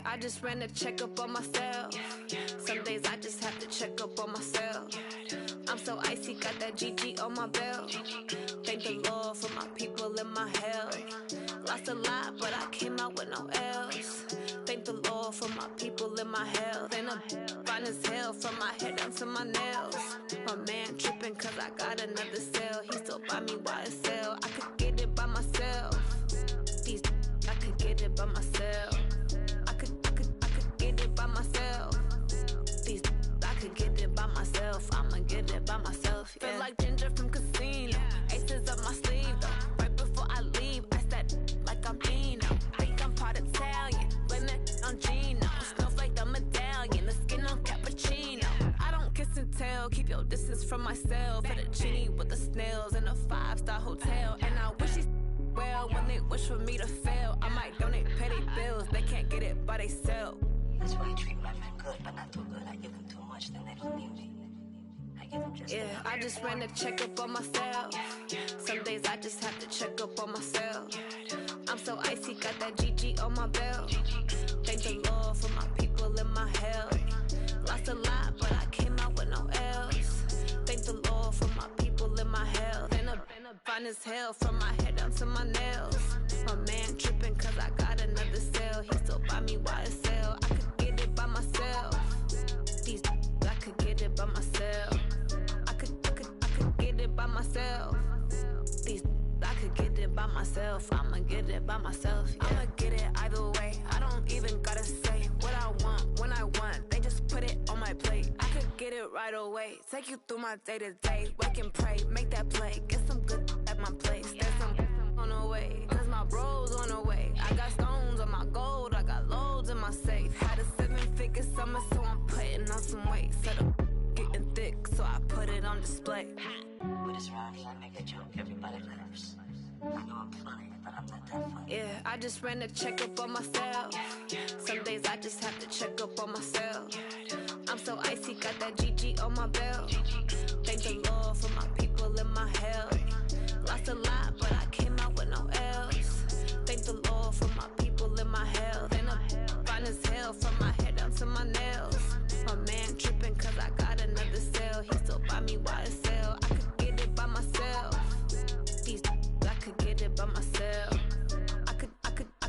I just ran a checkup on myself. Some days I just have to check up on myself. I'm so icy, got that GG on my belt. Thank the Lord for my people in my health. Lost a lot, but I came out with no L's. Thank the Lord for my people in my health. And I'm fine as hell from my head down to my nails. My man tripping cause I got another cell. He still buy me YSL. I could get it by myself. These I could get it by myself. I could get it by myself. These I could get it by myself. I'ma get it by myself. Yeah. Feel like Ginger from Casino. Aces up my sleeve though. Right before I leave, I said like I'm Dino. Think I'm part Italian. Blame that on Gino. Snowflake the medallion. The skin on cappuccino. I don't kiss and tell. Keep your distance from myself. For the genie with the snails in a 5-star hotel. And I wish he's well when they wish for me to fail. I might donate petty bills. They can't get it by themselves. That's why I treat my men good, but not too good. I give them too much, then they lose beauty. I give them just enough. I just ran a checkup on myself. Some days I just have to check up on myself. I'm so icy, got that GG on my belt. Thank the Lord for my people in my health. Lost a lot, but I came out with no L's. Thank the Lord for my people in my health. And I'm fine as hell from my head down to my nails. My man tripping cause I got another cell. He still buy me YSL. I could get it by myself. These I could get it by myself. I could get it by myself. These I could get it by myself. I'ma get it by myself. Yeah. I'ma get it either way. I don't even gotta say what I want when I want. They just put it on my plate. I could get it right away. Take you through my day to day. Wake and pray, make that play. Get some good at my place. There's some on the way. Cause my bro's on the way. I got stones on my gold. I got loads in my safe. Had a 7-figure summer, so I'm putting on some weight. Set up getting thick, so I put it on display. With this round here, I make a joke, everybody laughs. I know I'm funny, but I'm not that funny. Yeah, I just ran a checkup on myself. Some days I just have to check up on myself. I'm so icy, got that GG on my belt. Thank the Lord for my people in my health. Lost a lot, but I came out with no L's. Thank the Lord for my people in my health. And I'm fine as hell from my head down to my nails. My man tripping cause I got another cell. He still buy me YSL. I could get it by myself. These I could get it by myself. I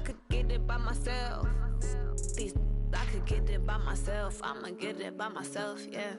could get it by myself. These I could get it by myself. I'ma get it by myself, yeah.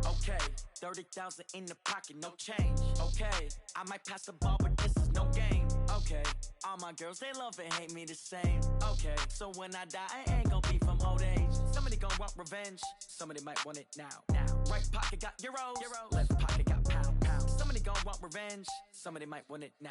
Okay, 30,000 in the pocket, no change. Okay, I might pass the ball, but this is no game. Okay, all my girls, they love and hate me the same. Okay, so when I die, I ain't gon' be from old age. Somebody gon' want revenge, somebody might want it now. Right pocket got euros, left pocket got pounds. Somebody gon' want revenge, somebody might want it now.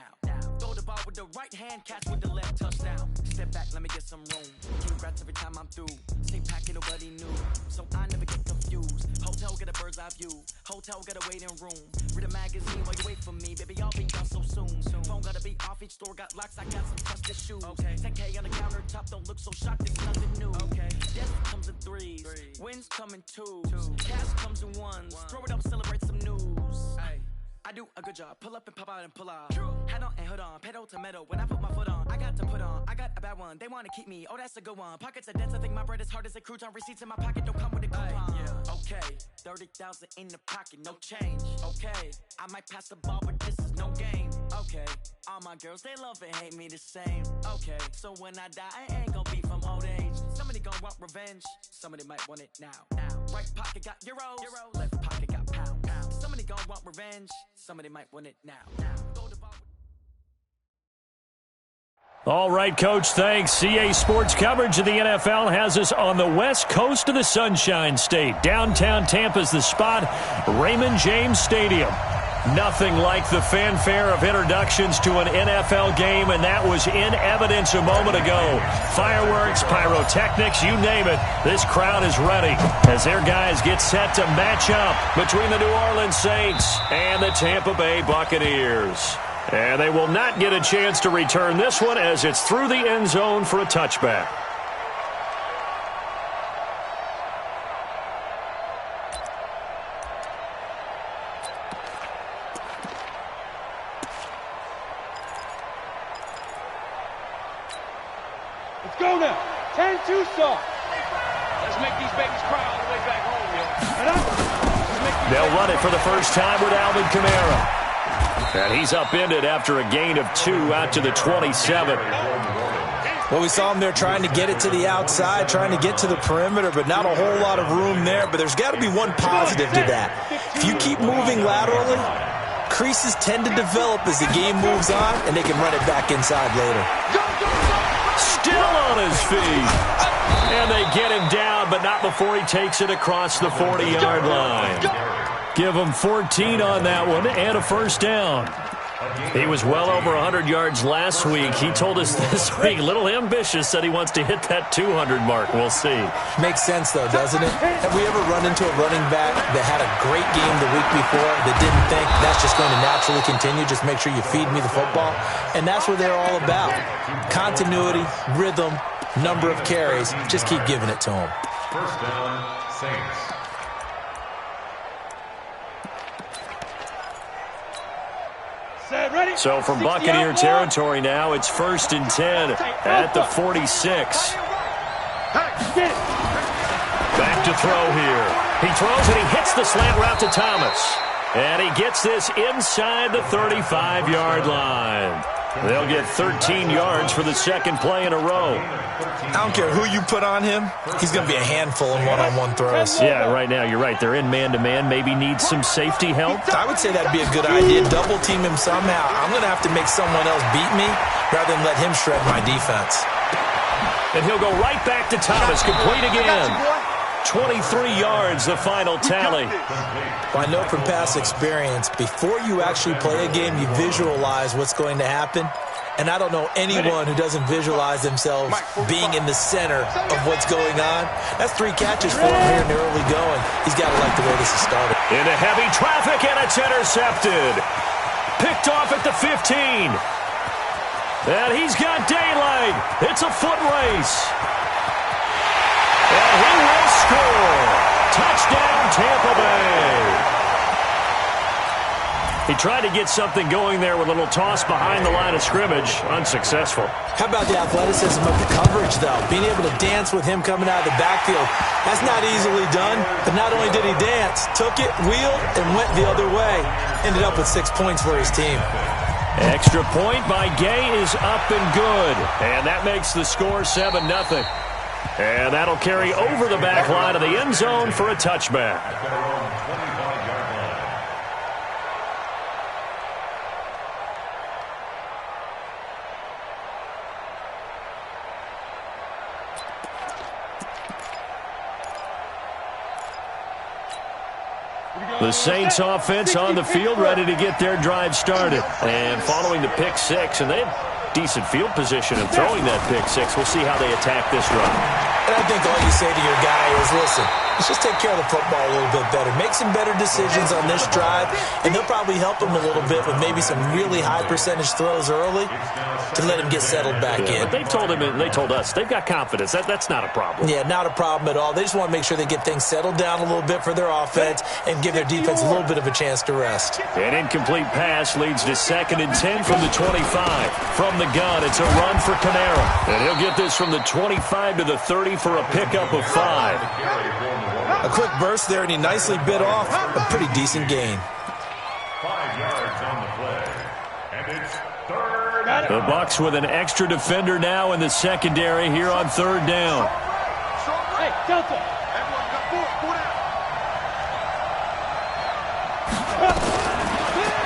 Throw the ball with the right hand, catch with the left, touchdown. Step back, let me get some room. Congrats every time I'm through. Stay packing, nobody knew, so I never get confused. Hotel get a bird's eye view. Hotel got a waiting room. Read a magazine while you wait for me, baby. I'll be done so soon. Phone gotta be off. Each store got locks. I got some trusted shoes. Okay. 10K on the countertop. Don't look so shocked. It's nothing new. Okay. Yes comes in threes. Wins come in twos. Cash comes in ones. Throw it up, celebrate some news. Ay. I do a good job. Pull up and pop out and pull out. Head on and hood on. Pedal to metal. When I put my foot on, I got to put on. I got a bad one. They want to keep me. Oh, that's a good one. Pockets are dense. I think my bread is hard as a crouton. Receipts in my pocket don't come with a coupon. Okay. 30,000 in the pocket. No change. Okay. I might pass the ball, but this is no game. Okay. All my girls, they love and hate me the same. Okay. So when I die, I ain't gon' be from old age. Somebody gon' want revenge. Somebody might want it now. Right pocket got euros. Left pocket got pounds. Somebody gon' want revenge. Somebody might want it now. All right, Coach, thanks. CA Sports coverage of the NFL has us on the west coast of the Sunshine State. Downtown Tampa's the spot, Raymond James Stadium. Nothing like the fanfare of introductions to an NFL game, and that was in evidence a moment ago. Fireworks, pyrotechnics, you name it. This crowd is ready as their guys get set to match up between the New Orleans Saints and the Tampa Bay Buccaneers. And they will not get a chance to return this one as it's through the end zone for a touchback. Let's go now. 10-2 start. Let's make these babies cry all the way back home, yo. They'll run it for the first time with Alvin Kamara. And he's upended after a gain of 2 out to the 27. Well, we saw him there trying to get it to the outside, trying to get to the perimeter, but not a whole lot of room there. But there's got to be one positive to that. If you keep moving laterally, creases tend to develop as the game moves on, and they can run it back inside later. Still on his feet. And they get him down, but not before he takes it across the 40-yard line. Give him 14 on that one and a first down. He was well over 100 yards last week. He told us this week, a little ambitious, said he wants to hit that 200 mark. We'll see. Makes sense, though, doesn't it? Have we ever run into a running back that had a great game the week before that didn't think that's just going to naturally continue? Just make sure you feed me the football. And that's what they're all about. Continuity, rhythm, number of carries. Just keep giving it to them. First down, Saints. So from Buccaneer territory now, it's 1st and 10 at the 46. Back to throw here. He throws and he hits the slant route to Thomas. And he gets this inside the 35-yard line. They'll get 13 yards for the second play in a row. I don't care who you put on him. He's going to be a handful in one-on-one throws. Yeah, right now, you're right. They're in man-to-man. Maybe need some safety help. I would say that'd be a good idea. Double-team him somehow. I'm going to have to make someone else beat me rather than let him shred my defense. And he'll go right back to Thomas. Complete again. 23 yards, the final tally. Well, I know from past experience, before you actually play a game, you visualize what's going to happen. And I don't know anyone who doesn't visualize themselves being in the center of what's going on. That's 3 catches for him here in the early going. He's got to like the way this has started. Into heavy traffic, and it's intercepted. Picked off at the 15. And he's got daylight. It's a foot race. And he will score. Touchdown, Tampa Bay. He tried to get something going there with a little toss behind the line of scrimmage. Unsuccessful. How about the athleticism of the coverage, though? Being able to dance with him coming out of the backfield. That's not easily done. But not only did he dance, took it, wheeled, and went the other way. Ended up with 6 points for his team. Extra point by Gay is up and good. And that makes the score 7-0. And that'll carry over the back line of the end zone for a touchback. The Saints offense on the field, ready to get their drive started. And following the pick six, and they have decent field position in throwing that pick six. We'll see how they attack this run. And I think all you say to your guy is, listen, let's just take care of the football a little bit better. Make some better decisions on this drive, and they'll probably help him a little bit with maybe some really high percentage throws early to let him get settled back in. But they told him, and they told us, they've got confidence. That's not a problem. Yeah, not a problem at all. They just want to make sure they get things settled down a little bit for their offense and give their defense a little bit of a chance to rest. An incomplete pass leads to 2nd and 10 from the 25. From the gun, it's a run for Kamara. And he'll get this from the 25 to the 30 for a pickup of 5. A quick burst there, and he nicely bit off a pretty decent gain. 5 yards on the play. And it's 3rd down. The Bucs with an extra defender now in the secondary here on 3rd down. Hey, Delta. Everyone got 4 down.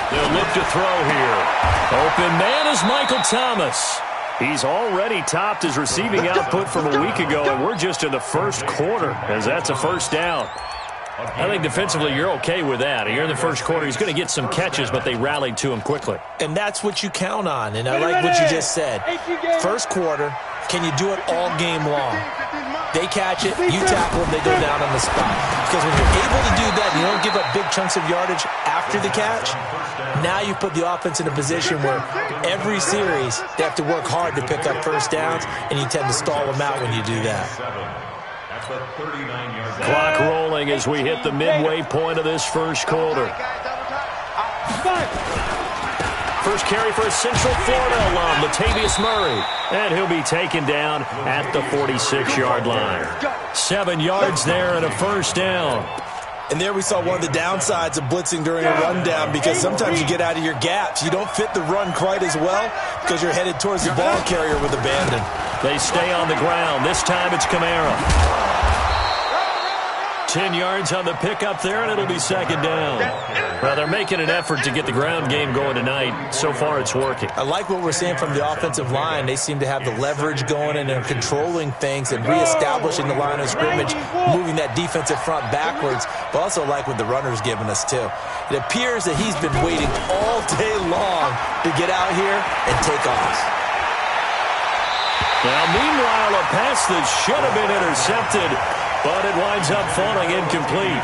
They'll look to throw here. Open man is Michael Thomas. He's already topped his receiving output from a week ago, and we're just in the first quarter as that's a first down. I think defensively you're okay with that. Here in the first quarter, he's going to get some catches, but they rallied to him quickly. And that's what you count on, and I like what you just said. First quarter, can you do it all game long? They catch it, you tackle them, they go down on the spot. Because when you're able to do that, you don't give up big chunks of yardage after the catch, now you put the offense in a position where every series they have to work hard to pick up first downs, and you tend to stall them out when you do that. Clock rolling as we hit the midway point of this first quarter. First carry for a Central Florida alum, Latavius Murray. And he'll be taken down at the 46-yard line. 7 yards there and a first down. And there we saw one of the downsides of blitzing during a rundown, because sometimes you get out of your gaps. You don't fit the run quite as well because you're headed towards the ball carrier with abandon. They stay on the ground. This time it's Kamara. 10 yards on the pickup there, and it'll be second down. Well, they're making an effort to get the ground game going tonight. So far, it's working. I like what we're seeing from the offensive line. They seem to have the leverage going, and they're controlling things and reestablishing the line of scrimmage, moving that defensive front backwards, but also like what the runner's giving us, too. It appears that he's been waiting all day long to get out here and take off. Now, meanwhile, a pass that should have been intercepted, but it winds up falling incomplete.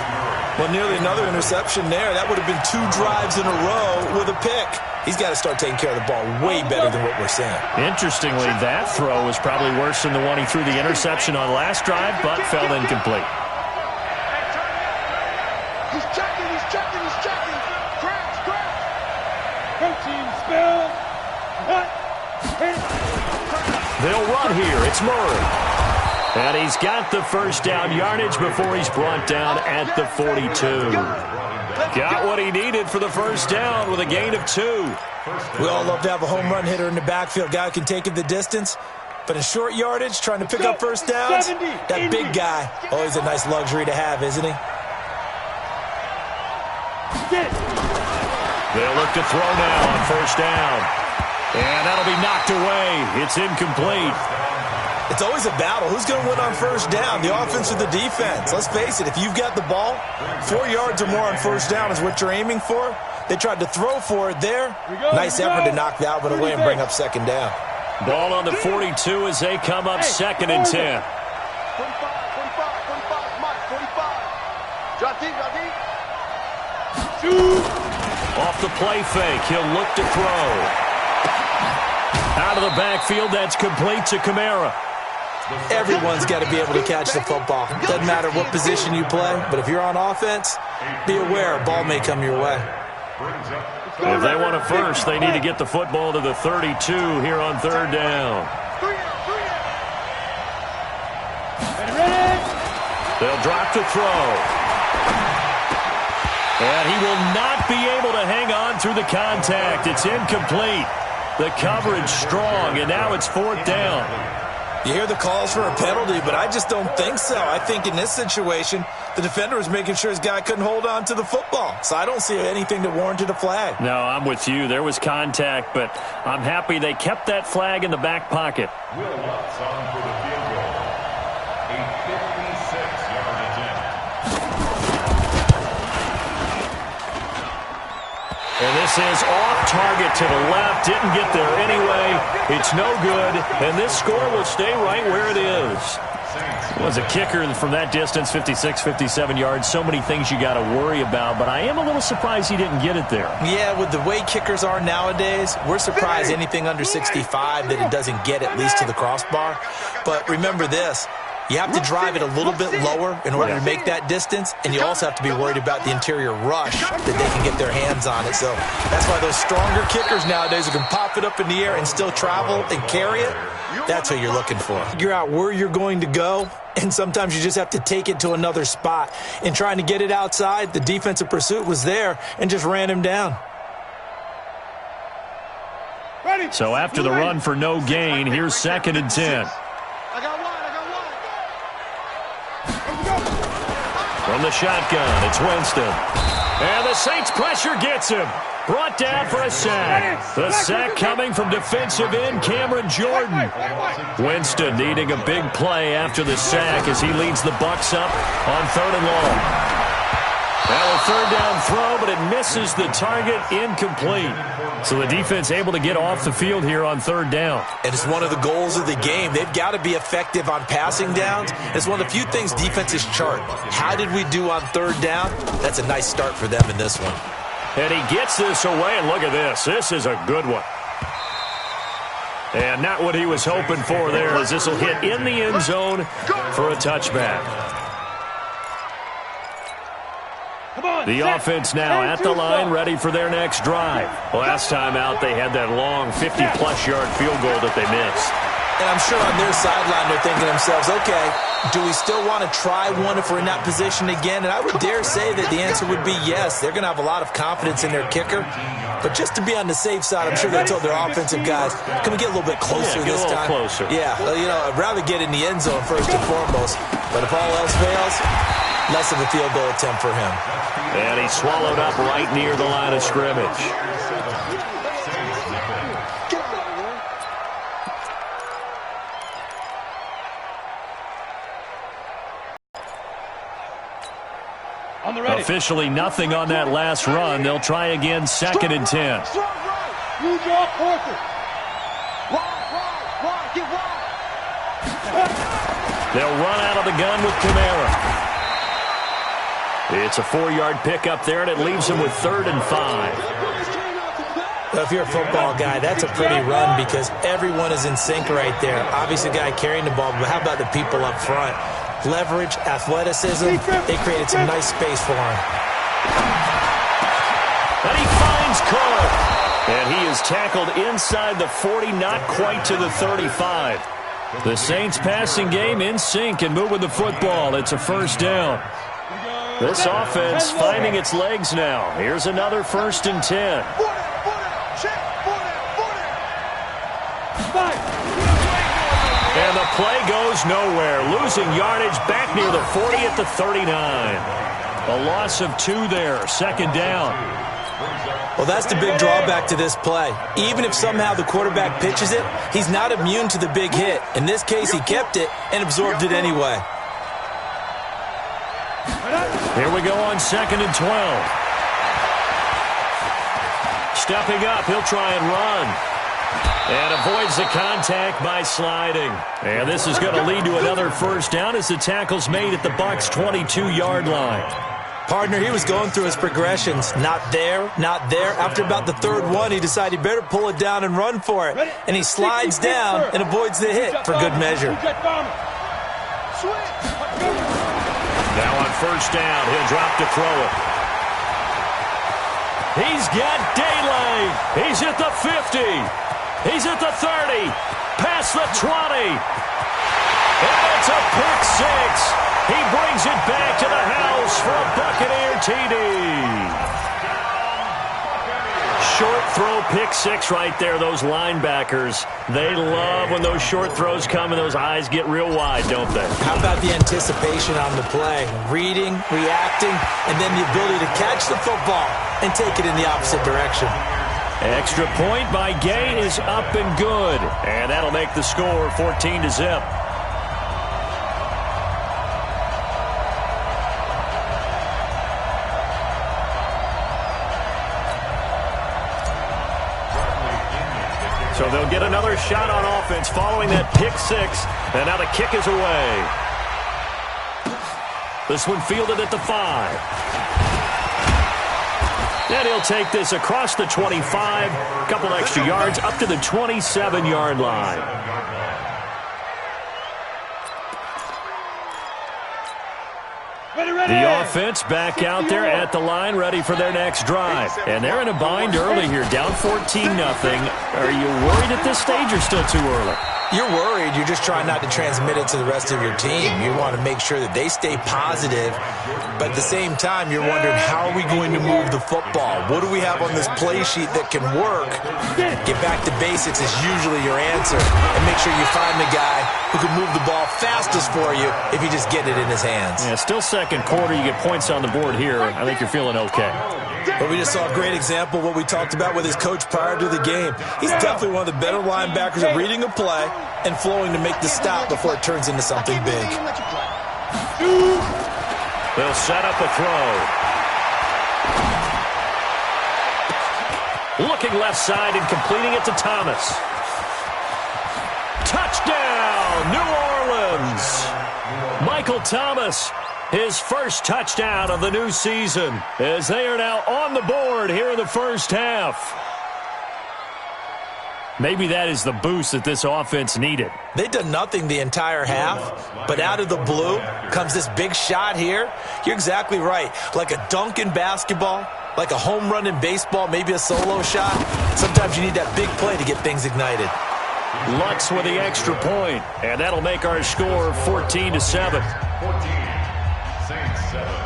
Well, nearly another interception there. That would have been 2 drives in a row with a pick. He's got to start taking care of the ball way better than what we're seeing. Interestingly, that throw was probably worse than the one he threw the interception on last drive, but fell incomplete. He's checking. Crash. Coaching spell. They'll run here. It's Murray. And he's got the first down yardage before he's brought down at the 42. Got what he needed for the first down with a gain of 2. We all love to have a home run hitter in the backfield, guy who can take it the distance. But in short yardage, trying to pick up first downs, that big guy, always a nice luxury to have, isn't he? They'll look to throw now on first down. And that'll be knocked away. It's incomplete. It's always a battle. Who's going to win on first down, the offense or the defense? Let's face it, if you've got the ball, 4 yards or more on first down is what you're aiming for. They tried to throw for it there. Nice effort to knock that one away and bring up second down. Ball on the 42 as they come up second and 10. 45, Mike, 45. Off the play fake, he'll look to throw. Out of the backfield, that's complete to Kamara. Everyone's got to be able to catch the football. Doesn't matter what position you play, but if you're on offense, be aware a ball may come your way. If they want a first, they need to get the football to the 32 here on third down. They'll drop to throw. And he will not be able to hang on through the contact. It's incomplete. The coverage strong, and now it's fourth down. You hear the calls for a penalty, but I just don't think so. I think in this situation, the defender was making sure his guy couldn't hold on to the football. So I don't see anything that warranted a flag. No, I'm with you. There was contact, but I'm happy they kept that flag in the back pocket. Will Lutz on for the field goal. A 56-yard attempt. And this is off target to the left. Didn't get there anyway. It's no good. And this score will stay right where it is. Was a kicker from that distance, 56, 57 yards. So many things you got to worry about, but I am a little surprised he didn't get it there. Yeah, with the way kickers are nowadays, we're surprised anything under 65 that it doesn't get at least to the crossbar. But remember this. You have to drive it a little bit lower in order to make that distance, and you also have to be worried about the interior rush that they can get their hands on it. So that's why those stronger kickers nowadays who can pop it up in the air and still travel and carry it, that's what you're looking for. Figure out where you're going to go, and sometimes you just have to take it to another spot. In trying to get it outside, the defensive pursuit was there and just ran him down. So after the run for no gain, here's second and 10. From the shotgun, it's Winston. And the Saints pressure gets him. Brought down for a sack. The sack coming from defensive end Cameron Jordan. Winston needing a big play after the sack as he leads the Bucs up on 3rd and long. Now a third down throw, but it misses the target, incomplete. So the defense able to get off the field here on third down. And it's one of the goals of the game. They've got to be effective on passing downs. It's one of the few things defenses chart. How did we do on third down? That's a nice start for them in this one. And he gets this away, and look at this. This is a good one. And not what he was hoping for there, as this will hit in the end zone for a touchback. The offense now at the line, ready for their next drive. Last time out, they had that long 50-plus yard field goal that they missed. And I'm sure on their sideline they're thinking to themselves, okay, do we still want to try one if we're in that position again? And I would dare say that the answer would be yes. They're going to have a lot of confidence in their kicker. But just to be on the safe side, I'm sure they told their offensive guys, can we get a little bit closer this time? Closer. Yeah, you know, I'd rather get in the end zone first and foremost. But if all else fails, less of a field goal attempt for him. And he's swallowed up right near the line of scrimmage. Officially nothing on that last run. They'll try again, 2nd and 10. They'll run out of the gun with Kamara. It's a 4-yard pickup there, and it leaves him with 3rd and 5. Well, if you're a football guy, that's a pretty run because everyone is in sync right there. Obviously, the guy carrying the ball, but how about the people up front? Leverage, athleticism, they created some nice space for him. And he finds Cole. And he is tackled inside the 40, not quite to the 35. The Saints passing game in sync and moving the football. It's a first down. This offense finding its legs now. Here's another 1st and 10. And the play goes nowhere. Losing yardage back near the 40 at the 39. A loss of 2 there. 2nd down. Well, that's the big drawback to this play. Even if somehow the quarterback pitches it, he's not immune to the big hit. In this case, he kept it and absorbed it anyway. Here we go on 2nd and 12. Stepping up, he'll try and run. And avoids the contact by sliding. And this is going to lead to another first down as the tackle's made at the Bucs' 22-yard line. Partner, he was going through his progressions. Not there, not there. After about the 3rd one, he decided he better pull it down and run for it. And he slides down and avoids the hit for good measure. Now on first down, he'll drop to throw it. He's got daylight. He's at the 50. He's at the 30. Past the 20. And it's a pick 6. He brings it back to the house for a Buccaneer TD. Short throw pick 6 right there. Those linebackers, they love when those short throws come and those eyes get real wide, don't they? How about the anticipation on the play? Reading, reacting, and then the ability to catch the football and take it in the opposite direction. Extra point by Gay is up and good. And that'll make the score 14-0. So they'll get another shot on offense following that pick 6. And now the kick is away. This one fielded at the 5. And he'll take this across the 25. A couple extra yards up to the 27-yard line. The offense back out there at the line, ready for their next drive. And they're in a bind early here, down 14-0. Are you worried at this stage or still too early? You're worried. You're just trying not to transmit it to the rest of your team. You want to make sure that they stay positive. But at the same time, you're wondering, how are we going to move the football? What do we have on this play sheet that can work? Get back to basics is usually your answer. And make sure you find the guy who can move the ball fastest for you if you just get it in his hands. Yeah, still second quarter. You get points on the board here. I think you're feeling okay. But we just saw a great example of what we talked about with his coach prior to the game. He's definitely one of the better linebackers at reading a play and flowing to make the stop before it turns into something big. They'll set up a throw. Looking left side and completing it to Thomas. Touchdown, New Orleans. Michael Thomas, his first touchdown of the new season, as they are now on the board here in the first half. Maybe that is the boost that this offense needed. They've done nothing the entire half, but out of the blue comes this big shot here. You're exactly right. Like a dunk in basketball, like a home run in baseball, maybe a solo shot. Sometimes you need that big play to get things ignited. Lutz with the extra point, and that'll make our score 14-7. 14, Saints 7.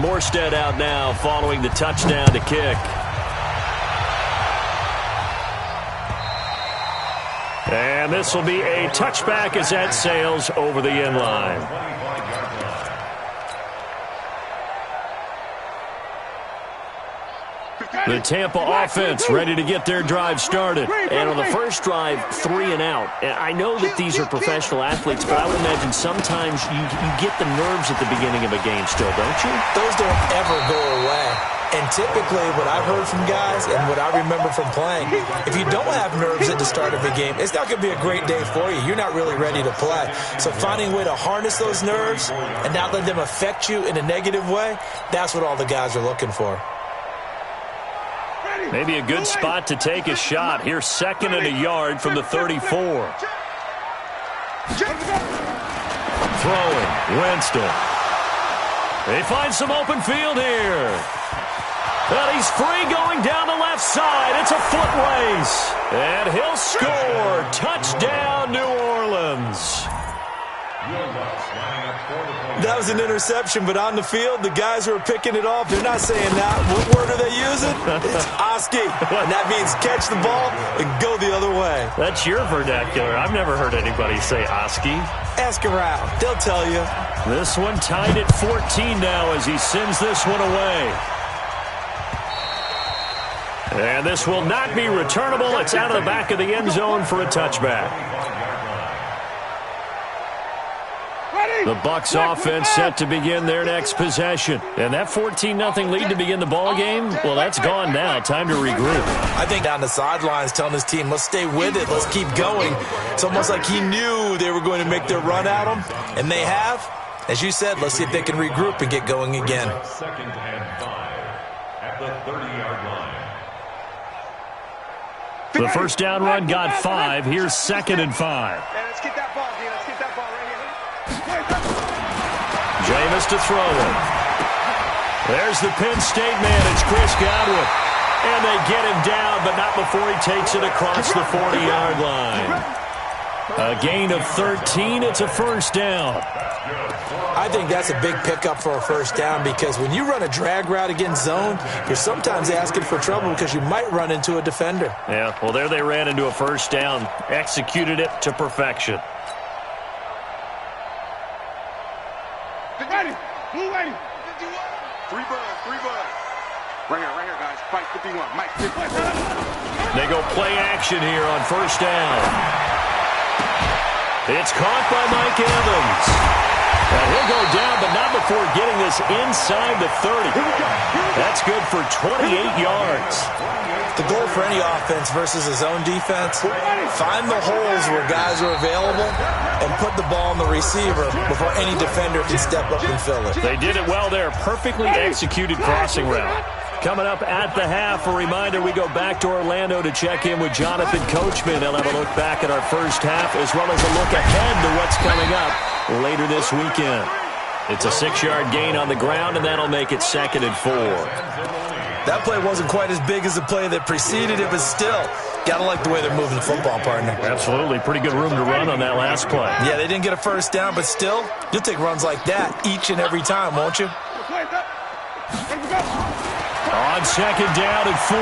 Morstead out now following the touchdown to kick. And this will be a touchback as that sails over the end line. The Tampa offense ready to get their drive started. And on the first drive, 3 and out. And I know that these are professional athletes, but I would imagine sometimes you get the nerves at the beginning of a game still, don't you? Those don't ever go away. And typically what I've heard from guys and what I remember from playing, if you don't have nerves at the start of a game, it's not going to be a great day for you. You're not really ready to play. So finding a way to harness those nerves and not let them affect you in a negative way, that's what all the guys are looking for. Maybe a good spot to take a shot. Here's 2nd and a yard from the 34. Throwing, Winston. They find some open field here. And he's free going down the left side. It's a foot race. And he'll score. Touchdown, New Orleans. That was an interception, but on the field, the guys who are picking it off, they're not saying that. What word are they using? It's Oski. And that means catch the ball and go the other way. That's your vernacular. I've never heard anybody say Oski. Ask around. They'll tell you. This one tied at 14 now as he sends this one away. And this will not be returnable. It's out of the back of the end zone for a touchback. The Bucs offense set to begin their next possession. And that 14-0 lead to begin the ball game, well, that's gone now. Time to regroup. I think down the sidelines telling his team, let's stay with it, let's keep going. It's almost like he knew they were going to make their run at him, and they have. As you said, let's see if they can regroup and get going again. 2nd and 5 at the 30-yard line. The first down run got 5. Here's 2nd and 5. Let's get that ball, Let's get that ball right here. Jameis to throw it. There's the Penn State man. It's Chris Godwin. And they get him down, but not before he takes it across the 40-yard line. A gain of 13. It's a first down. I think that's a big pickup for a first down because when you run a drag route against zone, you're sometimes asking for trouble because you might run into a defender. Yeah, well, there they ran into a first down. Executed it to perfection. Ready. Move ready. 3 bud. Right here, guys. Mike 51. Mike 51. They go play action here on first down. It's caught by Mike Evans. And he'll go down, but not before getting this inside the 30. That's good for 28 yards. The goal for any offense versus a zone defense, find the holes where guys are available and put the ball on the receiver before any defender can step up and fill it. They did it well there. Perfectly executed crossing route. Coming up at the half, a reminder we go back to Orlando to check in with Jonathan Coachman. They'll have a look back at our first half as well as a look ahead to what's coming up later this weekend. It's a 6-yard gain on the ground, and that'll make it 2nd and 4. That play wasn't quite as big as the play that preceded it, but still, gotta like the way they're moving the football, partner. Absolutely. Pretty good room to run on that last play. Yeah, they didn't get a first down, but still, you'll take runs like that each and every time, won't you? On 2nd down and 4,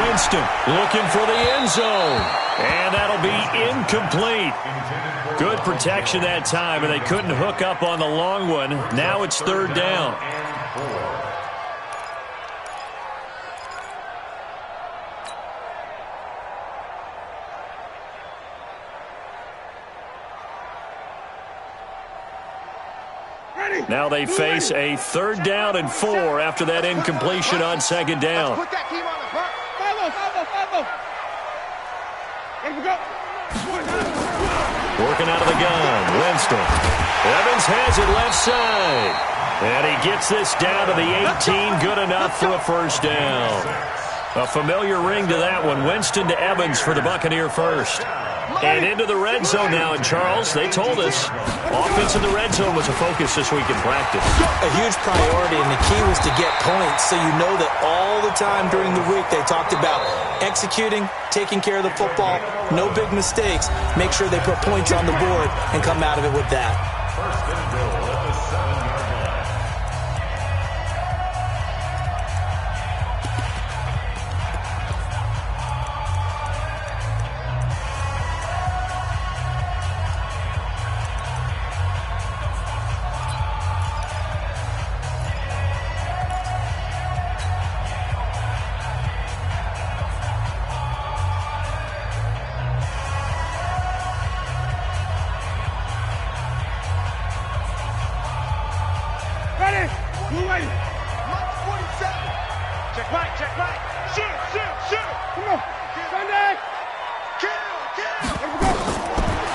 Winston looking for the end zone. And that'll be incomplete. Good protection that time, and they couldn't hook up on the long one. Now it's 3rd down. Now they face a 3rd down and 4 after that incompletion on 2nd down. Put that team on the front. Working out of the gun, Winston. Evans has it left side. And he gets this down to the 18, good enough for a 1st down. A familiar ring to that one. Winston to Evans for the Buccaneer first. And into the red zone now. And Charles, they told us offense in the red zone was a focus this week in practice. A huge priority, and the key was to get points. So you know that all the time during the week they talked about executing, taking care of the football, no big mistakes. Make sure they put points on the board and come out of it with that. 1st and goal at the 7-yard line.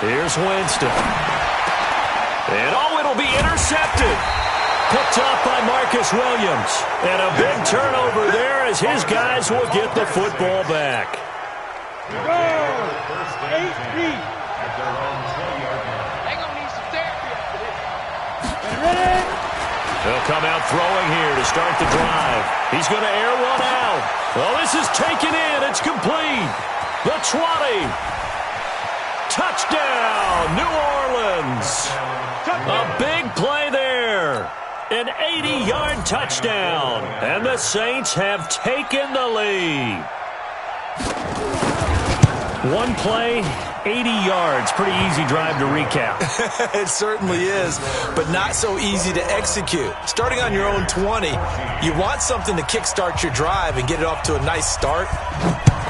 Here's Winston. And it'll be intercepted. Picked off by Marcus Williams. And a big turnover there as his guys will get the football back. They'll come out throwing here to start the drive. He's going to air one out. Oh, this is taken in. It's complete. The 20. Touchdown, New Orleans. A big play there. An 80-yard touchdown. And the Saints have taken the lead. One play, 80 yards. Pretty easy drive to recap. It certainly is, but not so easy to execute. Starting on your own 20, you want something to kickstart your drive and get it off to a nice start.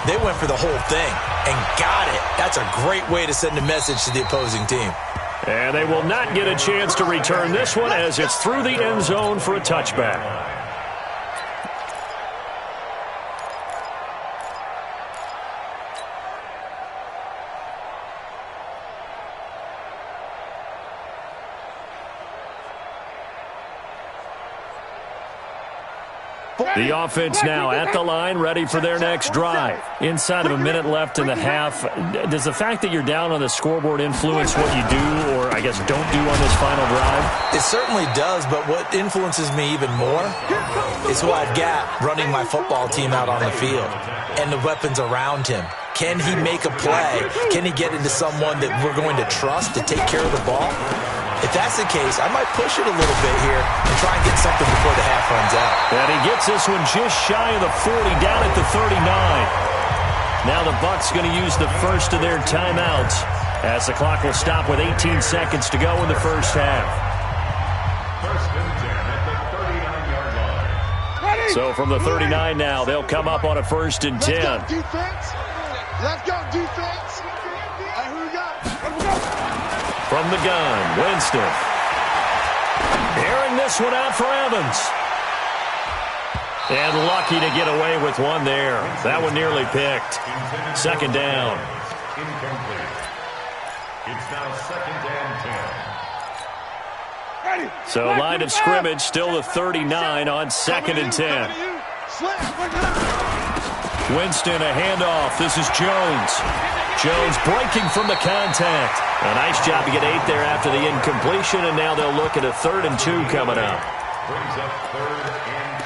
They went for the whole thing and got it. That's a great way to send a message to the opposing team. And they will not get a chance to return this one as it's through the end zone for a touchback. The offense now at the line, ready for their next drive. Inside of a minute left in the half, does the fact that you're down on the scoreboard influence what you do or, I guess, don't do on this final drive? It certainly does, but what influences me even more is who I've got running my football team out on the field and the weapons around him. Can he make a play? Can he get into someone that we're going to trust to take care of the ball? If that's the case, I might push it a little bit here and try and get something before the half runs out. And he gets this one just shy of the 40, down at the 39. Now the Bucs going to use the first of their timeouts as the clock will stop with 18 seconds to go in the first half. 1st and 10 at the 39-yard line. So from the 39 now, they'll come up on a 1st and 10. Let's go, defense. Let's go, defense. Hey, who we got? From the gun, Winston. Airing this one out for Evans. And lucky to get away with one there. That one nearly picked. 2nd down. Incomplete. It's now 2nd and 10. So line of scrimmage still the 39 on 2nd and 10. Winston, a handoff. This is Jones. Jones breaking from the contact. A nice job to get 8 there after the incompletion, and now they'll look at a 3rd and 2 coming up. Brings up 3rd and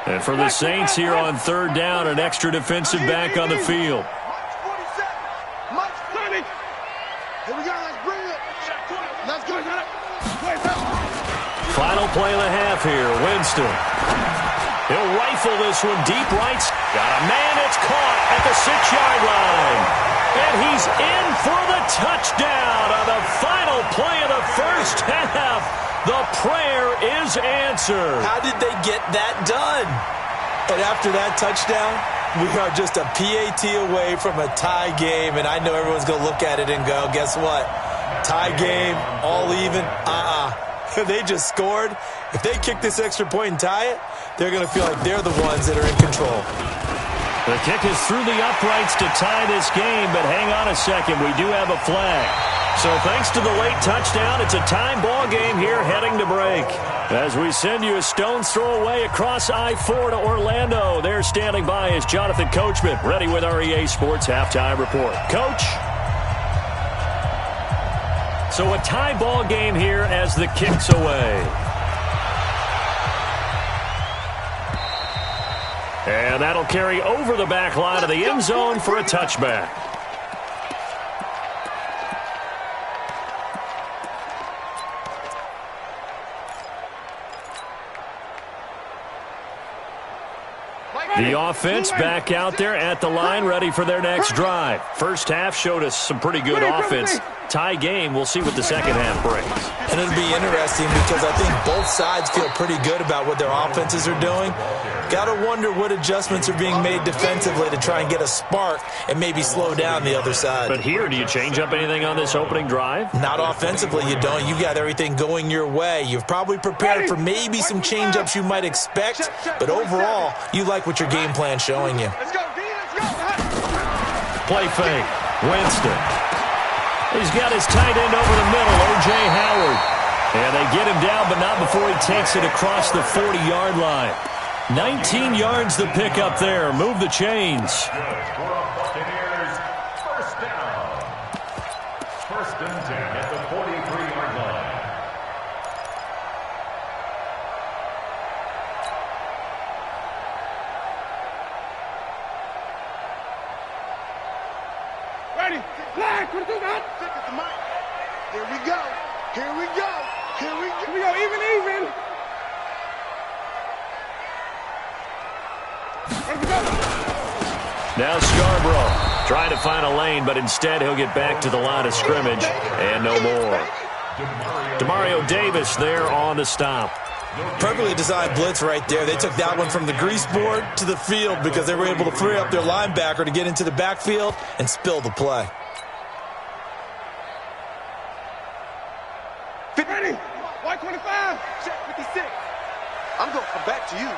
2. And for the Saints here on 3rd down, an extra defensive back on the field. Here we go, let's bring it. Let's go, Final play of the half here, Winston. He'll rifle this one deep right. Got a man, it's caught at the 6-yard line. And he's in for the touchdown on the final play of the first half. The prayer is answered. How did they get that done? And after that touchdown, We are just a PAT away from a tie game, and I know everyone's going to look at it and go, guess what? Tie game, all even, They just scored. If they kick this extra point and tie it, they're going to feel like they're the ones that are in control. The kick is through the uprights to tie this game, but hang on a second. We do have a flag. So thanks to the late touchdown, it's a tie ball game here heading to break. As we send you a stone's throw away across I-4 to Orlando. There standing by is Jonathan Coachman, ready with our EA Sports Halftime Report. Coach? So a tie ball game here as the kick's away. And that'll carry over the back line of the end zone for a touchback. The offense back out there at the line, ready for their next drive. First half showed us some pretty good offense. Tie game, we'll see what the second half brings. And it'll be interesting because I think both sides feel pretty good about what their offenses are doing. Got to wonder what adjustments are being made defensively to try and get a spark and maybe slow down the other side. But here, do you change up anything on this opening drive? Not offensively, you don't. You got everything going your way. You've probably prepared for maybe some change-ups you might expect, but overall, you like what your game plan's showing you. Let's go, D, let's go. Play fake. Winston. He's got his tight end over the middle, O.J. Howard. And they get him down, but not before he takes it across the 40-yard line. 19 yards the pick up there. Move the chains. Buccaneers, first down. First and 10 at the 43-yard line. Ready? Flag, put it through that. Here we go. Here we go. Here we go. Here we go. Even. Now Scarborough trying to find a lane, but instead he'll get back to the line of scrimmage and no more. Demario Davis there on the stop. Perfectly designed blitz right there. They took that one from the grease board to the field because they were able to free up their linebacker to get into the backfield and spill the play. Ready? White 25. Check 56. I'm going to come back to you.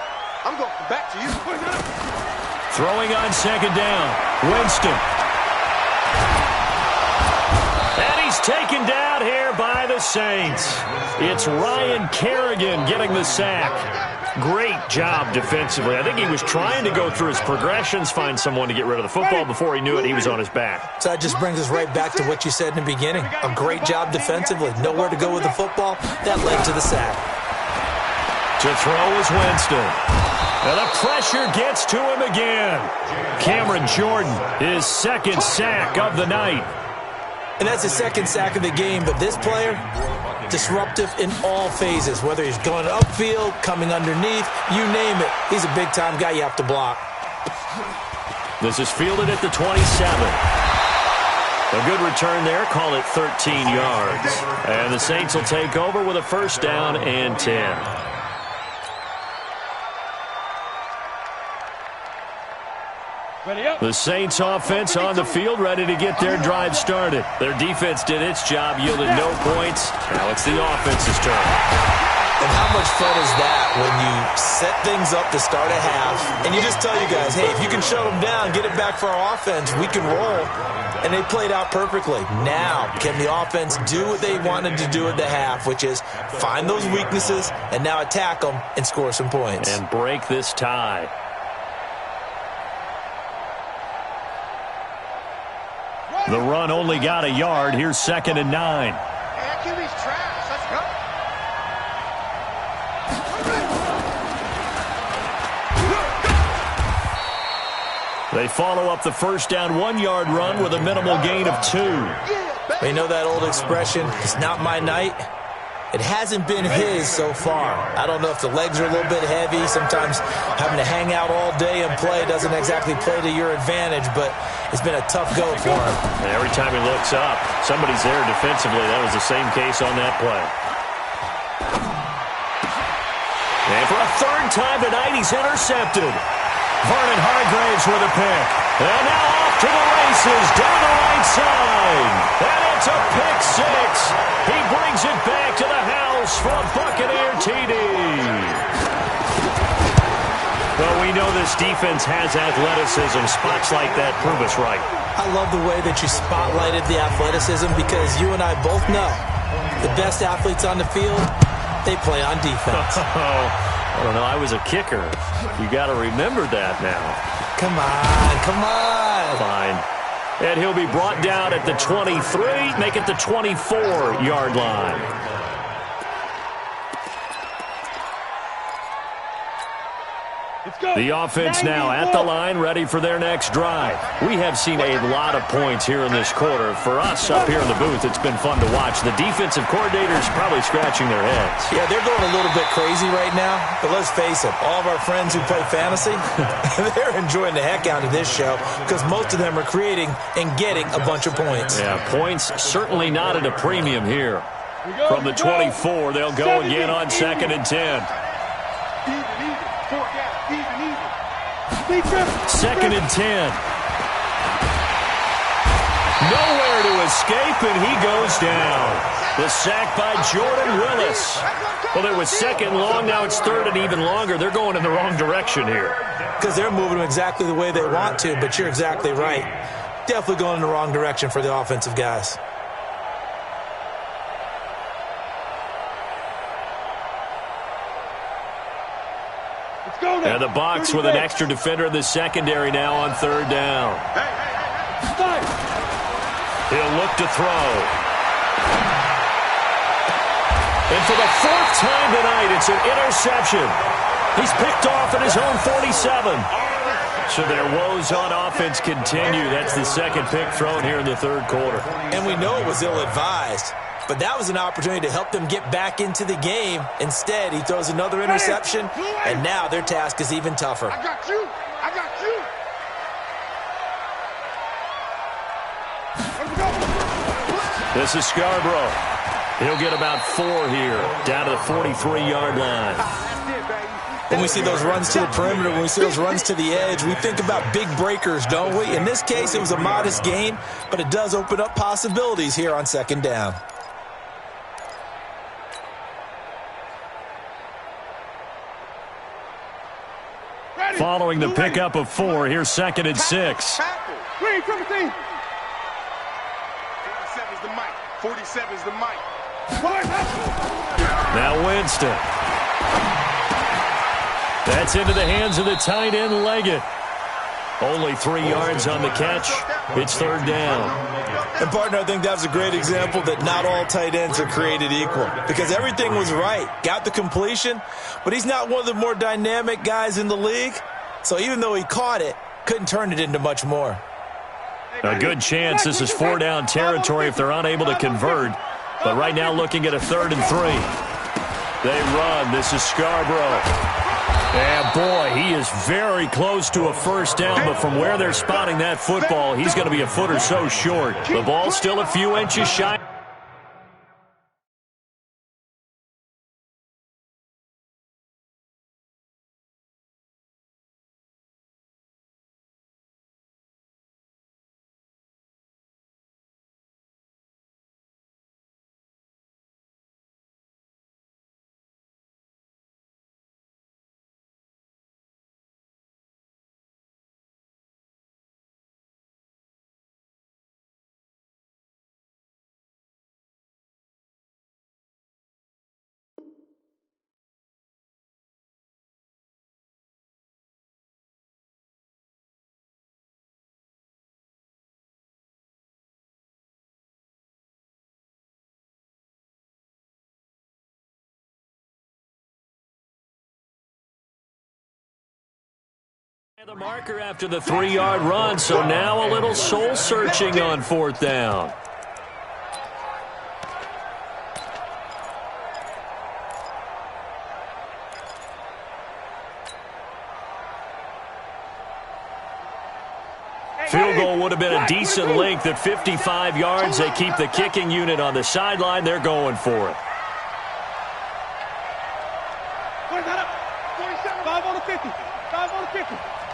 Throwing on second down. Winston. And he's taken down here by the Saints. It's Ryan Kerrigan getting the sack. Great job defensively. I think he was trying to go through his progressions, find someone to get rid of the football. Before he knew it, he was on his back. So that just brings us right back to what you said in the beginning. A great job defensively. Nowhere to go with the football. That led to the sack. To throw is Winston. And the pressure gets to him again. Cameron Jordan, his second sack of the night. And that's his second sack of the game, but this player, disruptive in all phases, whether he's going upfield, coming underneath, you name it. He's a big-time guy you have to block. This is fielded at the 27. A good return there, call it 13 yards. And the Saints will take over with a first down and 10. The Saints offense on the field, ready to get their drive started. Their defense did its job, yielded no points. Now it's the offense's turn. And how much fun is that when you set things up to start a half, and you just tell you guys, hey, if you can shut them down, get it back for our offense, we can roll. And they played out perfectly. Now, can the offense do what they wanted to do at the half, which is find those weaknesses and now attack them and score some points. And break this tie. The run only got a yard. Here's 2nd and 9. QB's trash. Let's go. They follow up the first down 1-yard run with a minimal gain of 2. You know that old expression, it's not my night? It hasn't been his so far. I don't know if the legs are a little bit heavy. Sometimes having to hang out all day and play doesn't exactly play to your advantage, but it's been a tough go for him. And every time he looks up, somebody's there defensively. That was the same case on that play. And for a third time tonight, he's intercepted. Vernon Hargraves with a pick. And now off to the races down the right side. And it's a pick six. He brings it back to the house for a Buccaneer TD. Well, we know this defense has athleticism. Spots like that prove us right. I love the way that you spotlighted the athleticism because you and I both know the best athletes on the field, they play on defense. I don't know. I was a kicker. You got to remember that now. Come on, come on. Fine. And he'll be brought down at the 23, make it the 24-yard line. The offense now at the line, ready for their next drive. We have seen a lot of points here in this quarter. For us up here in the booth, it's been fun to watch. The defensive coordinators probably scratching their heads. Yeah, they're going a little bit crazy right now. But let's face it, all of our friends who play fantasy, they're enjoying the heck out of this show because most of them are creating and getting a bunch of points. Yeah, points certainly not at a premium here. From the 24, they'll go again on 2nd and 10. 2nd and 10. Nowhere to escape, and he goes down. The sack by Jordan Willis. Well, it was 2nd long, now it's 3rd and even longer. They're going in the wrong direction here. Because they're moving them exactly the way they want to, but you're exactly right. Definitely going in the wrong direction for the offensive guys. And the Bucs with an extra defender in the secondary now on 3rd down. He'll look to throw. And for the 4th time tonight, it's an interception. He's picked off at his own 47. So their woes on offense continue. That's the 2nd pick thrown here in the 3rd quarter. And we know it was ill-advised. But that was an opportunity to help them get back into the game. Instead, he throws another interception, and now their task is even tougher. I got you. I got you. This is Scarborough. He'll get about 4 here, down to the 43-yard line. When we see those runs to the perimeter, when we see those runs to the edge, we think about big breakers, don't we? In this case, it was a modest gain, but it does open up possibilities here on 2nd down. Following the pickup of 4, here's 2nd and 6. 47's the mic. 47's the mic. Now Winston. That's into the hands of the tight end Leggett. Only 3 yards on the catch. It's 3rd down. And, partner, I think that's a great example that not all tight ends are created equal because everything was right. Got the completion, but he's not one of the more dynamic guys in the league. So even though he caught it, couldn't turn it into much more. A good chance this is 4-down territory if they're unable to convert. But right now looking at a 3rd and 3. They run. This is Scarborough. And, boy, he is very close to a 1st down, but from where they're spotting that football, he's going to be a foot or so short. The ball's still a few inches shy. The marker after the 3-yard run, so now a little soul-searching on 4th down. Field goal would have been a decent length at 55 yards. They keep the kicking unit on the sideline. They're going for it. 5 on the 50. 5 on the 50.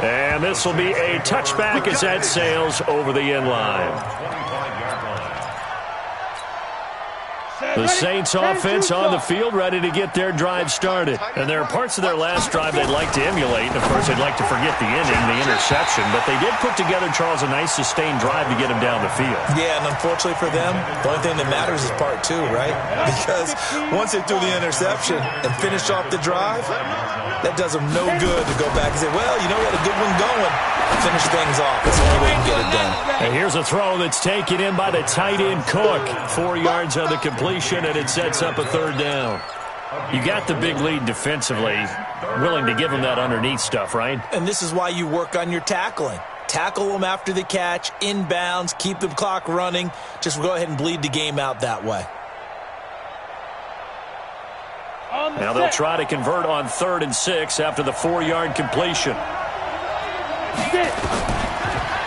And this will be a touchback as that sails over the end line. The Saints offense on the field, ready to get their drive started. And there are parts of their last drive they'd like to emulate. And, of course, they'd like to forget the ending, the interception. But they did put together, Charles, a nice sustained drive to get them down the field. Yeah, and unfortunately for them, the only thing that matters is part two, right? Because once they threw the interception and finished off the drive, that does them no good to go back and say, well, you know, we had a good one going. Finish things off. That's the only way you can get it done. And here's a throw that's taken in by the tight end Cook. 4 yards on the completion, and it sets up a third down. You got the big lead defensively, willing to give them that underneath stuff, right? And this is why you work on your tackling. Tackle them after the catch, inbounds, keep the clock running. Just go ahead and bleed the game out that way. Now they'll try to convert on 3rd and 6 after the 4-yard completion.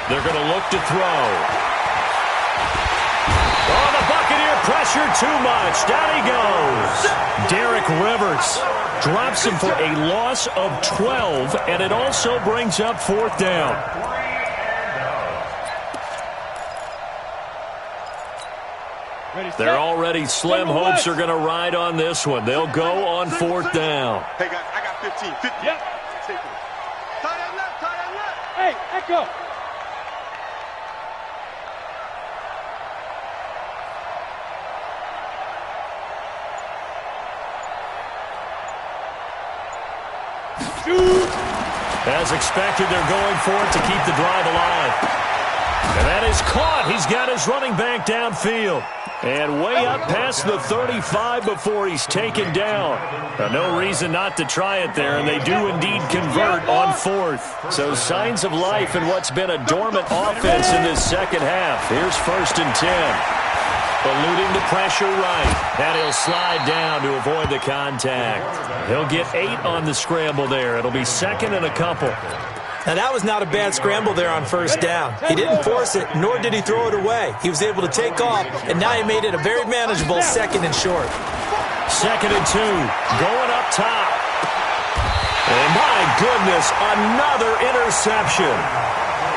They're going to look to throw. Oh, the Buccaneer pressure too much. Down he goes. Derek Rivers drops him for a loss of 12, and it also brings up 4th down. They're already slim hopes are going to ride on this one. They'll go on 4th down. Hey, guys, I got 15. 50. Yep. Take it. Tie that left. Tie that left. Hey, Echo. Shoot. As expected, they're going for it to keep the drive alive. And that is caught. He's got his running back downfield. And way up past the 35 before he's taken down. No reason not to try it there, and they do indeed convert on 4th. So signs of life in what's been a dormant offense in this second half. Here's 1st and 10. Eluding the pressure right. And he'll slide down to avoid the contact. He'll get 8 on the scramble there. It'll be 2nd and a couple. Now, that was not a bad scramble there on 1st down. He didn't force it, nor did he throw it away. He was able to take off, and now he made it a very manageable 2nd and short. 2nd and 2, going up top. And my goodness, another interception.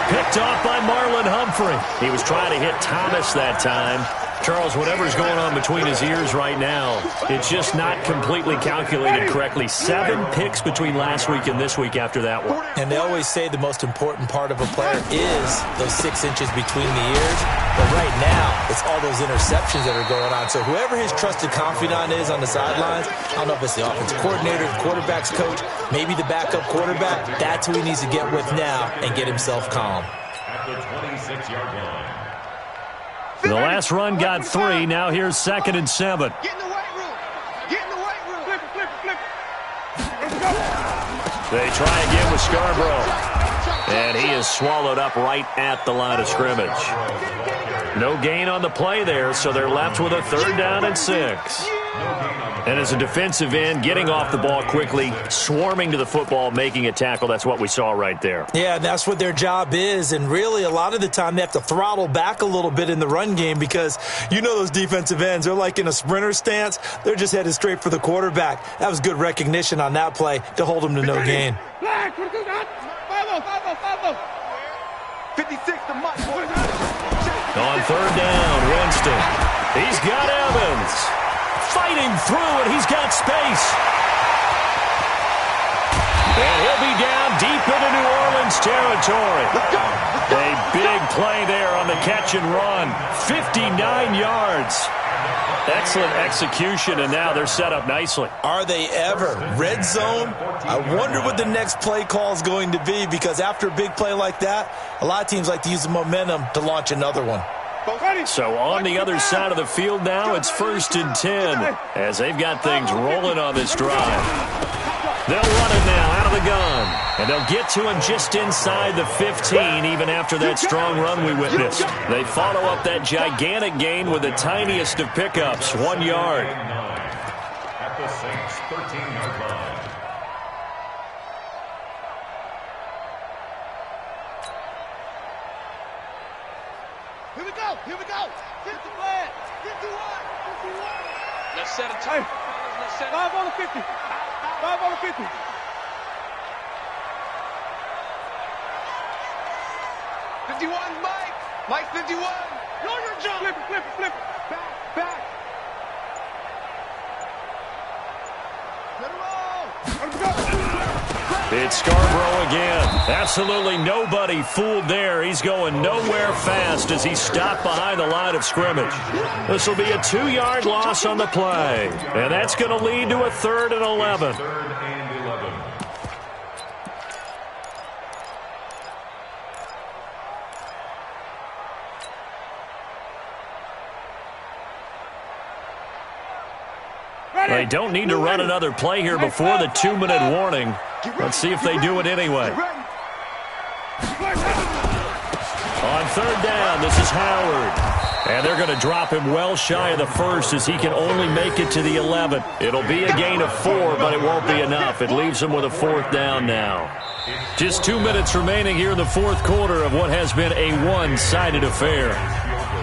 Picked off by Marlon Humphrey. He was trying to hit Thomas that time. Charles, whatever's going on between his ears right now, it's just not completely calculated correctly. 7 picks between last week and this week after that one. And they always say the most important part of a player is those 6 inches between the ears. But right now, it's all those interceptions that are going on. So whoever his trusted confidant is on the sidelines, I don't know if it's the offensive coordinator, the quarterback's coach, maybe the backup quarterback, that's who he needs to get with now and get himself calm. At the 26-yard line. The last run got 3. Now here's 2nd and 7. Get in the weight room. Get in the weight room. Flip it, flip it, flip it. Let's go. They try again with Scarborough. And he is swallowed up right at the line of scrimmage. No gain on the play there, so they're left with a 3rd down and 6. And as a defensive end, getting off the ball quickly, swarming to the football, making a tackle, that's what we saw right there. Yeah, and that's what their job is. And really, a lot of the time, they have to throttle back a little bit in the run game because you know those defensive ends, they're like in a sprinter stance. They're just headed straight for the quarterback. That was good recognition on that play to hold them to no gain. 56 to Mike. On 3rd down, Winston. He's got Evans. Fighting through, and he's got space. And he'll be down deep into New Orleans territory. A big play there on the catch and run. 59 yards. Excellent execution, and now they're set up nicely. Are they ever? Red zone? I wonder what the next play call is going to be because after a big play like that, a lot of teams like to use the momentum to launch another one. So on the other side of the field now, it's 1st and 10 as they've got things rolling on this drive. They'll run it now out of the gun, and they'll get to him just inside the 15 even after that strong run we witnessed. They follow up that gigantic gain with the tiniest of pickups, 1 yard. At the Saints' 13-yard line. Here we go. Here we go. 50 flag. 51. 51. Let's set a time. Let's set 5 on the 50. 5 on the 50. 51, Mike. Mike 51. Larger jump. Flip it, flip it, flip it. Back, back. Let it roll. Let's go. It's Scarborough again. Absolutely nobody fooled there. He's going nowhere fast as he stopped behind the line of scrimmage. This will be a 2-yard loss on the play. And that's going to lead to a 3rd and 11. They don't need to run another play here before the 2-minute warning. Let's see if they do it anyway. On 3rd down, this is Howard. And they're going to drop him well shy of the 1st as he can only make it to the 11. It'll be a gain of 4, but it won't be enough. It leaves him with a 4th down now. Just 2 minutes remaining here in the 4th quarter of what has been a one-sided affair.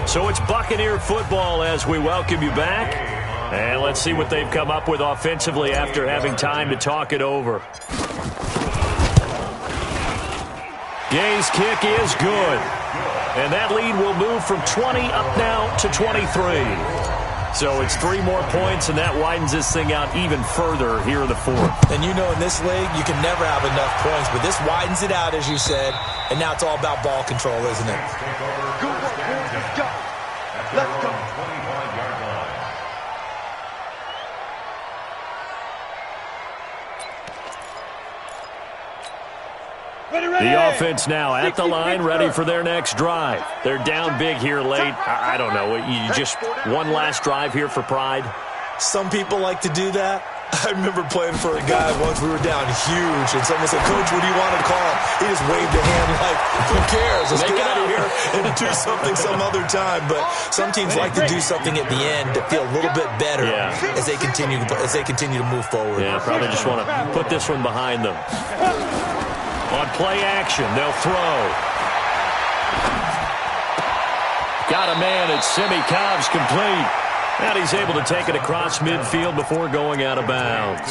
So it's Buccaneer football as we welcome you back. And let's see what they've come up with offensively after having time to talk it over. Gay's kick is good. And that lead will move from 20 up now to 23. So it's 3 more points, and that widens this thing out even further here in the 4th. And you know in this league, you can never have enough points, but this widens it out, as you said, and now it's all about ball control, isn't it? Good work, boys. Let's go. Let's go. The offense now at the line, ready for their next drive. They're down big here late. I don't know. You just one last drive here for pride? Some people like to do that. I remember playing for a guy once. We were down huge, and someone said, "Coach, what do you want to call?" He just waved a hand like, "Who cares? Let's get out of here and do something some other time." But some teams like to do something at the end to feel a little bit better as they continue to move forward. Yeah, probably just want to put this one behind them. On play action, they'll throw. Got a man at Simi Cobbs complete. And he's able to take it across midfield before going out of bounds.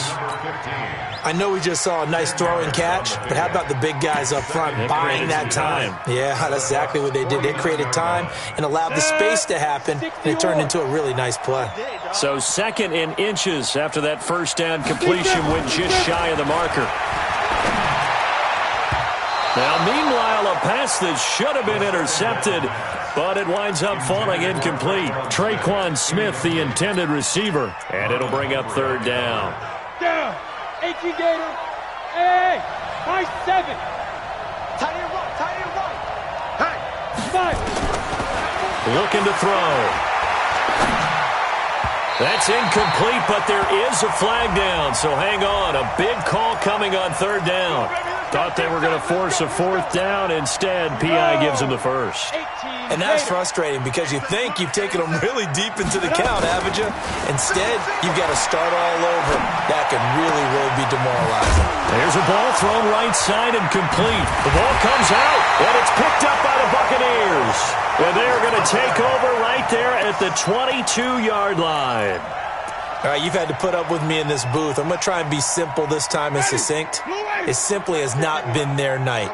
I know we just saw a nice throw and catch, but how about the big guys up front buying that time? Yeah, that's exactly what they did. They created time and allowed the space to happen, and it turned into a really nice play. So 2nd in inches after that first down completion went just shy of the marker. Now, meanwhile, a pass that should have been intercepted, but it winds up falling incomplete. Traquan Smith, the intended receiver, and it'll bring up 3rd down. Down. 18 Gator. Hey, high 7. Tight end right. Hey, 5. Looking to throw. That's incomplete, but there is a flag down, so hang on. A big call coming on 3rd down. Thought they were going to force a 4th down. Instead, P.I. gives them the 1st. And that's frustrating because you think you've taken them really deep into the count, haven't you? Instead, you've got to start all over. That can really, really be demoralizing. There's a ball thrown right side and complete. The ball comes out, and it's picked up by the Buccaneers. And they're going to take over right there at the 22-yard line. All right, you've had to put up with me in this booth. I'm going to try and be simple this time and succinct. It simply has not been their night.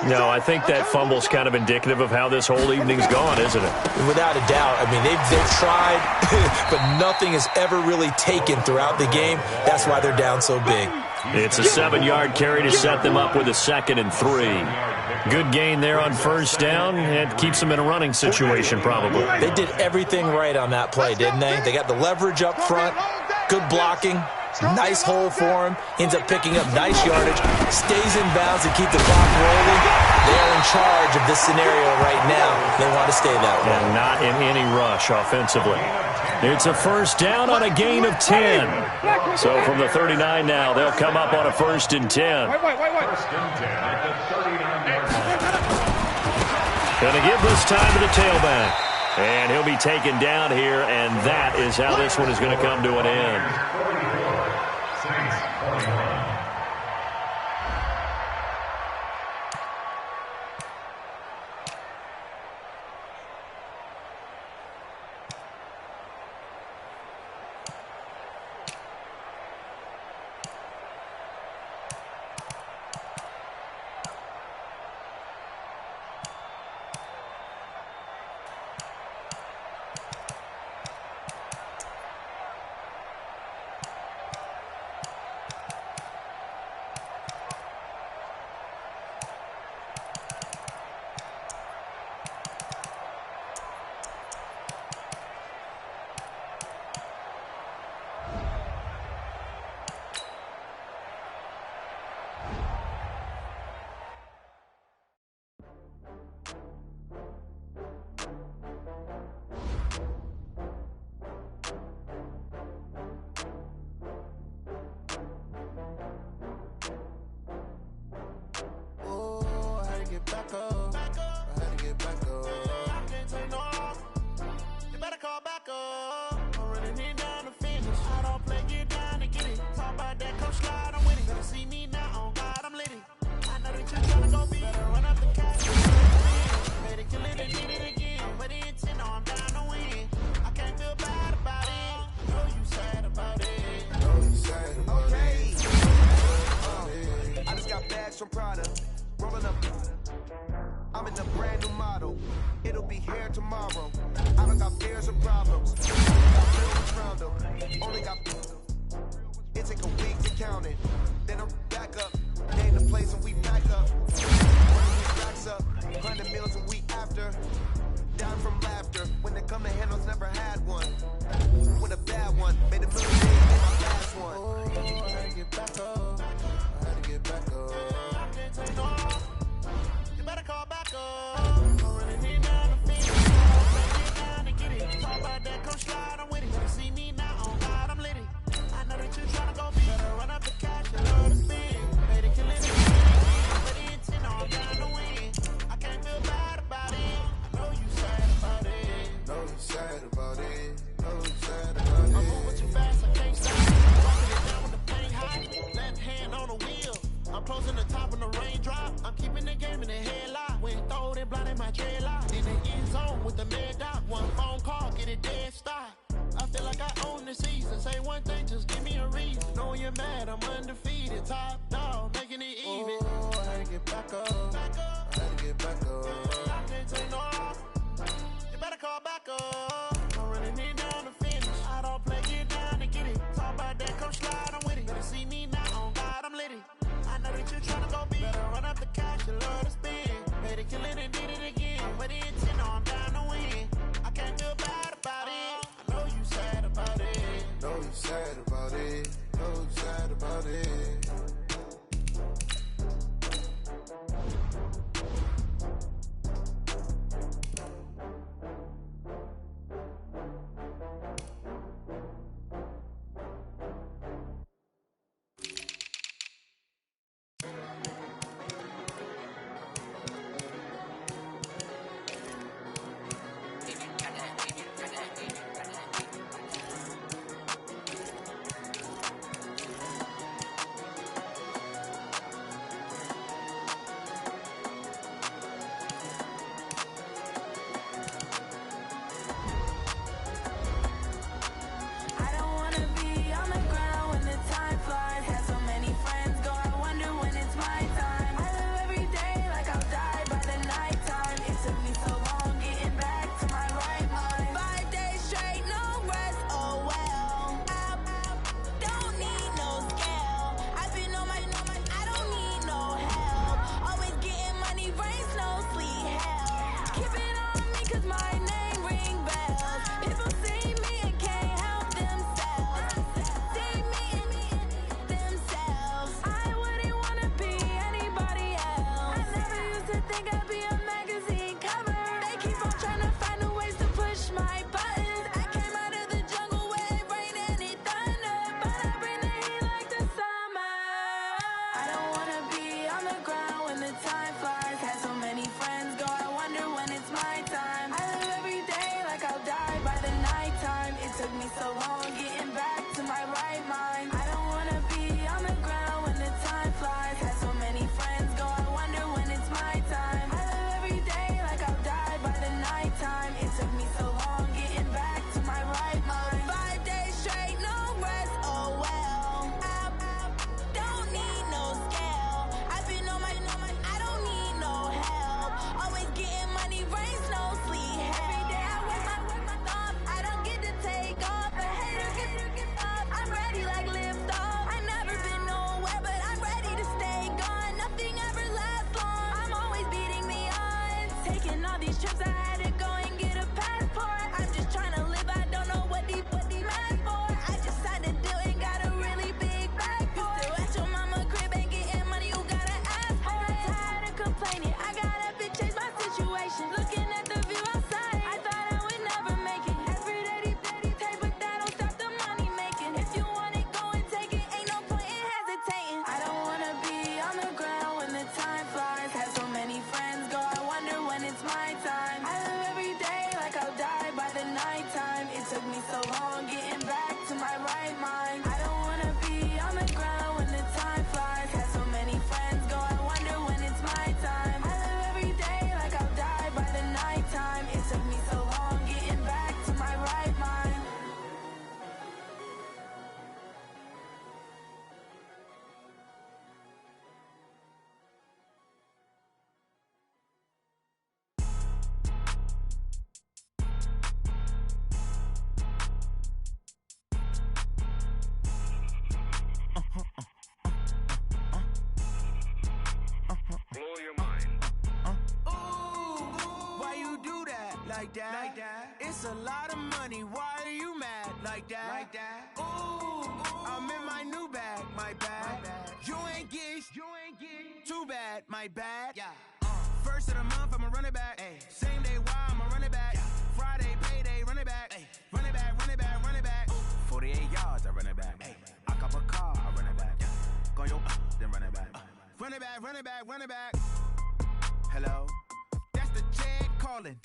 No, I think that fumble's kind of indicative of how this whole evening's gone, isn't it? Without a doubt. I mean, they've tried, but nothing has ever really taken throughout the game. That's why they're down so big. It's a 7-yard carry to set them up with a 2nd and 3. Good gain there on 1st down. It keeps them in a running situation, probably. They did everything right on that play, didn't they? They got the leverage up front, good blocking, nice hole for him, ends up picking up nice yardage, stays in bounds to keep the clock rolling. They are in charge of this scenario right now. They want to stay that way. And not in any rush offensively. It's a 1st down on a gain of 10. So from the 39 now, they'll come up on a 1st and 10. Going to give this time to the tailback. And he'll be taken down here, and that is how this one is going to come to an end. it'll be here tomorrow. I don't got fears or problems. Got feelings around them. Only got. It take a week to count it. Then I'm back up. Name the place and we back up. Racks up. 100 meals a week after. Down from laughter. When they come to handles, never had one. With a bad one. Made a million days in my last one. Oh, I had to get back up. I had to get back up. I can't take no. You better call back up. I'm running it down the field. Get down and get it. Talk about that, come slide, I'm with it. You see me now, on God, I'm lit it. I know that you tryna go big. Better run up the cash and love the spin. Pay the killing it. But the intent, I'm down to win. I can't feel bad about it. I know you sad about it. Know you sad about it. Know you sad about it. I'm moving too fast, I can't stop. Walking it down with the pain hot. Left hand on the wheel. I'm closing the top when the raindrop. I'm keeping the game in the headlock. When throwed and blinded my dreadlock. In the end zone with the mad dot. One phone call, get it dead stop. I feel like I own the season. Say one thing, just give me a reason. Knowing you're mad, I'm undefeated. Top dog, making it even. Oh, I had to get back up. I had to get back up. I can't take no off. You better call back up. I'm running it down to finish. I don't play, get down and get it. Talk about that, come slide, I'm with it. Better see me now, on God, I'm lit it. I know that you tryna go big. Better run up the cash, you love to spin. Made it, kill it, and did it again. But the intent, no, I'm down to win. I can't feel bad about it. I know you sad about it. Know you sad about it. Know you sad about it. Time flies, had so many friends go, I wonder when it's my time. I live like that. It's a lot of money, why are you mad like that? Ooh, I'm in my new bag, my bad. You ain't get too bad, my bad. First of the month, I'ma run it back. Same day, why I'ma run it back. Friday, payday, run it back. Run it back, run it back, run it back. 48 yards, I run it back. I cop a car, I run it back. Go your then run it back. Run it back, run it back, run it back. Hello? That's the jag calling.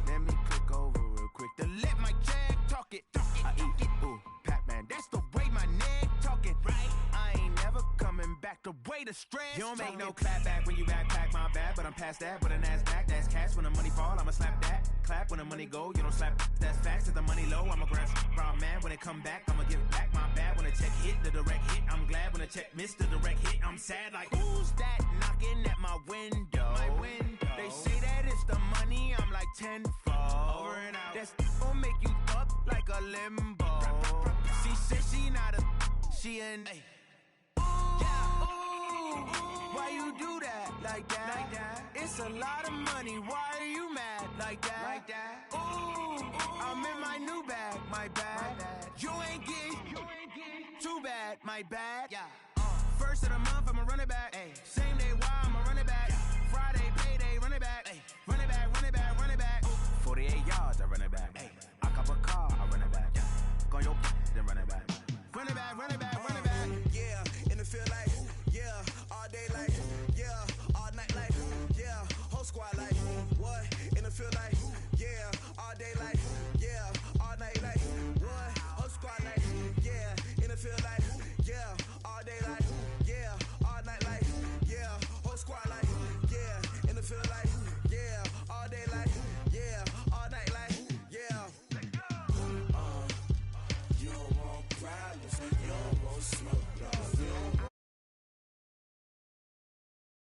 Let me click over real quick to let my jag talk it. I eat it, ooh, Pac-Man. That's the way my neck talking. Right? I ain't never coming back the way the stress. You don't make no clap back when you backpack, my bad. But I'm past that with a NASDAQ. That's cash when the money fall, I'ma slap that. Clap when the money go, you don't slap. That's facts. If the money low, I'ma grab brown man. When it come back, I'ma give it back. My bad when the check hit, the direct hit. I'm glad when the check missed the direct hit. I'm sad like, who's that knocking at my window? My window. They say that it's the money, I'm like tenfold. Over and out. That's gon' make you up like a limbo. She said she not a, she an. Why you do that like that? It's a lot of money, why are you mad like that? Ooh, I'm in my new bag, my bad. You ain't get too bad, my bad. First of the month, I'ma run it back. Same day, why I'ma run it back. Friday, payday, run it back. Run it back, run it back, run it back. 48 yards, I run it back. I cop a car, I run it back. Go your then run it back. Run it back, run it back, run it back. Yeah, in the field like, yeah, all day like, yeah, all night like, yeah, whole squad like, what? In the field like, yeah, all day like, yeah, all night like, what? Whole squad like, yeah, in the field like, yeah, all day like, yeah, all night like, yeah, whole squad like, yeah, in the field like, yeah, all day like, yeah, all night like, yeah. You don't want problems, you don't want smoke, dog. You don't